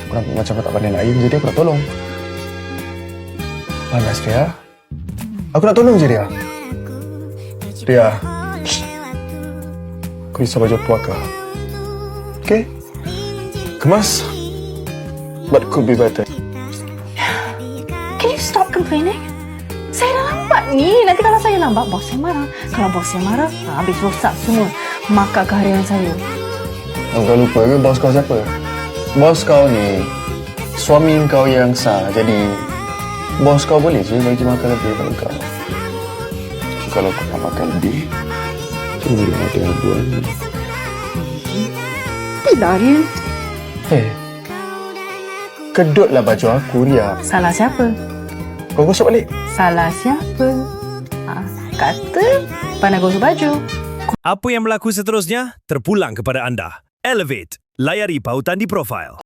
Aku nampak macam kau tak pandai nak ayun, jadi aku nak tolong. Panas, Ria. Aku nak tolong je, Ria. Ria. Aku risau baju puaka. Okay? Kemas. But could be better. Can you stop complaining? Saya dah lambat ni. Nanti kalau saya lambat, bos saya marah. Kalau bos saya marah, habis rosak semua maka keharian saya. Kau lupa ke bos kau siapa? Bos kau ni suami kau yang sah. Jadi bos kau boleh je bagi makan lebih pada kau. Kalau kau nak makan lebih, tunggu ada yang buat ni. Tidak, Ariel. Hei, kedutlah baju aku, Ria. Salah siapa? Kau gosok balik. Salah siapa? Kata pandai gosok baju. Apa yang berlaku seterusnya terpulang kepada anda. Elevate. Layari pautan di profil.